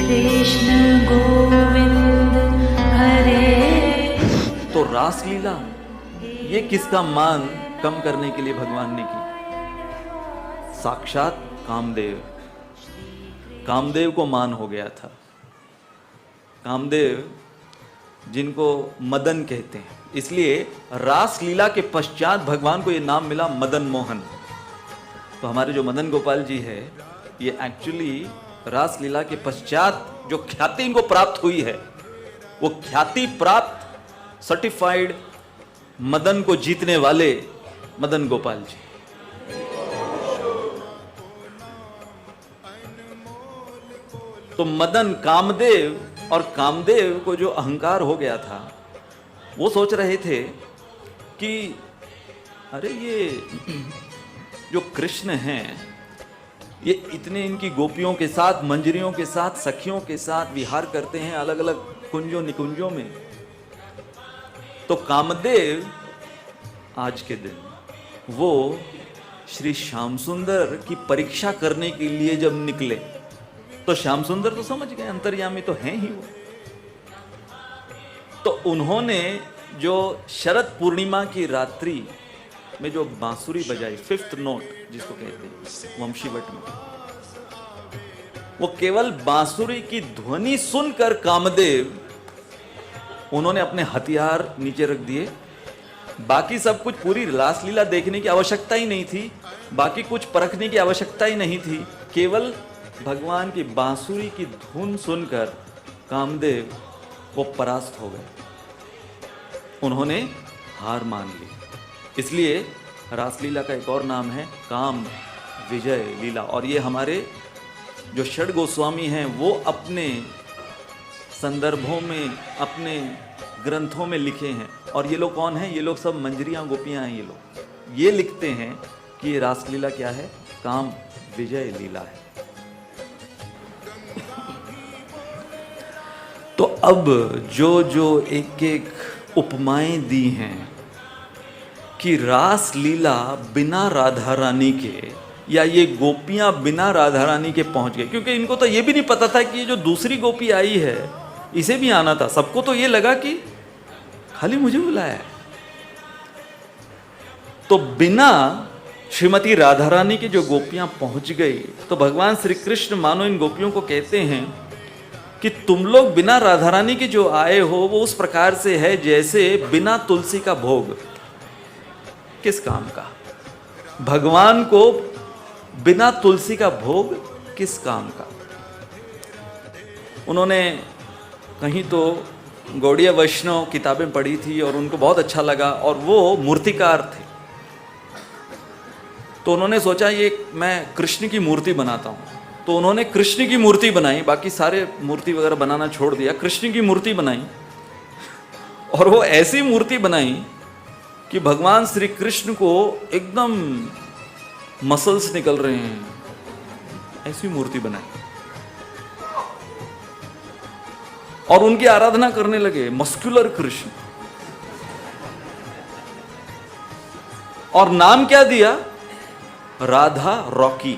कृष्ण गोविंद हरे। तो रासलीला ये किसका मान कम करने के लिए भगवान ने की? साक्षात कामदेव। कामदेव को मान हो गया था। कामदेव जिनको मदन कहते हैं, इसलिए रासलीला के पश्चात भगवान को यह नाम मिला मदन मोहन। तो हमारे जो मदन गोपाल जी है, ये एक्चुअली रासलीला के पश्चात जो ख्याति इनको प्राप्त हुई है, वो ख्याति प्राप्त सर्टिफाइड मदन को जीतने वाले मदन गोपाल जी। तो मदन कामदेव, और कामदेव को जो अहंकार हो गया था, वो सोच रहे थे कि अरे ये जो कृष्ण हैं, ये इतने इनकी गोपियों के साथ, मंजरियों के साथ, सखियों के साथ विहार करते हैं अलग अलग कुंजों निकुंजों में। तो कामदेव आज के दिन वो श्री श्याम सुंदर की परीक्षा करने के लिए जब निकले, तो श्याम सुंदर तो समझ गए अंतर्यामी तो हैं ही वो। तो उन्होंने जो शरद पूर्णिमा की रात्रि में जो बांसुरी बजाई, फिफ्थ नोट जिसको कहते हैं वंशीवट में, वो केवल बांसुरी की ध्वनि सुनकर कामदेव, उन्होंने अपने हथियार नीचे रख दिए। बाकी सब कुछ, पूरी रासलीला देखने की आवश्यकता ही नहीं थी, बाकी कुछ परखने की आवश्यकता ही नहीं थी। केवल भगवान की बांसुरी की धुन सुनकर कामदेव वो परास्त हो गए, उन्होंने हार मान ली। इसलिए रासलीला का एक और नाम है काम विजय लीला। और ये हमारे जो षड गोस्वामी हैं, वो अपने संदर्भों में, अपने ग्रंथों में लिखे हैं। और ये लोग कौन हैं? ये लोग सब मंजरियां गोपियां हैं। ये लोग ये लिखते हैं कि ये रासलीला क्या है? काम विजय लीला है। तो अब जो जो एक एक उपमाएं दी हैं कि रासलीला बिना राधा रानी के, या ये गोपियां बिना राधा रानी के पहुंच गए, क्योंकि इनको तो ये भी नहीं पता था कि ये जो दूसरी गोपी आई है इसे भी आना था। सबको तो ये लगा कि खाली मुझे बुलाया है। तो बिना श्रीमती राधा रानी की जो गोपियां पहुंच गई, तो भगवान श्री कृष्ण मानो इन गोपियों को कहते हैं कि तुम लोग बिना राधा रानी के जो आए हो, वो उस प्रकार से है जैसे बिना तुलसी का भोग। किस काम का? भगवान को बिना तुलसी का भोग किस काम का? उन्होंने कहीं तो गौड़ीय वैष्णव किताबें पढ़ी थी और उनको बहुत अच्छा लगा, और वो मूर्तिकार थे। तो उन्होंने सोचा ये मैं कृष्ण की मूर्ति बनाता हूँ। तो उन्होंने कृष्ण की मूर्ति बनाई, बाकी सारे मूर्ति वगैरह बनाना छोड़ दिया, कृष्ण की मूर्ति बनाई। और वो ऐसी मूर्ति बनाई कि भगवान श्री कृष्ण को एकदम मसल्स निकल रहे हैं, ऐसी मूर्ति बनाई। और उनकी आराधना करने लगे, मस्कुलर कृष्ण। और नाम क्या दिया? राधा रॉकी।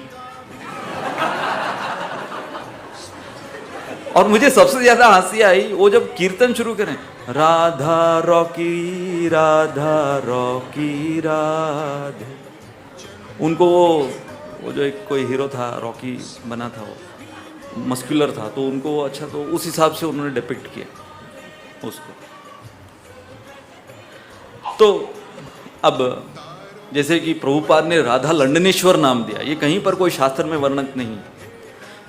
और मुझे सबसे ज्यादा हंसी आई वो जब कीर्तन शुरू करें, राधा रॉकी राधा रॉकी राधे। उनको वो जो एक कोई हीरो था, रॉकी बना था, वो मस्कुलर था, तो उनको अच्छा, तो उस हिसाब से उन्होंने डिपिक्ट किया उसको। तो अब जैसे कि प्रभुपाद ने राधा लंडनेश्वर नाम दिया, ये कहीं पर कोई शास्त्र में वर्णित नहीं।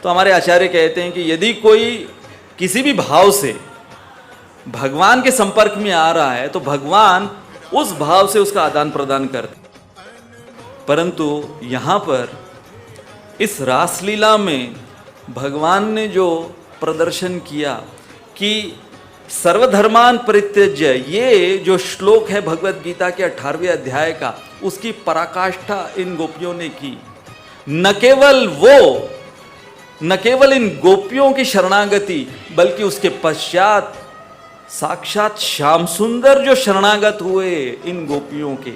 तो हमारे आचार्य कहते हैं कि यदि कोई किसी भी भाव से भगवान के संपर्क में आ रहा है, तो भगवान उस भाव से उसका आदान प्रदान करते। परंतु यहां पर इस रासलीला में भगवान ने जो प्रदर्शन किया कि सर्वधर्मान परित्यज्य, ये जो श्लोक है भगवत गीता के 18वें अध्याय का, उसकी पराकाष्ठा इन गोपियों ने की। न केवल इन गोपियों की शरणागति, बल्कि उसके पश्चात साक्षात श्याम सुंदर जो शरणागत हुए इन गोपियों के।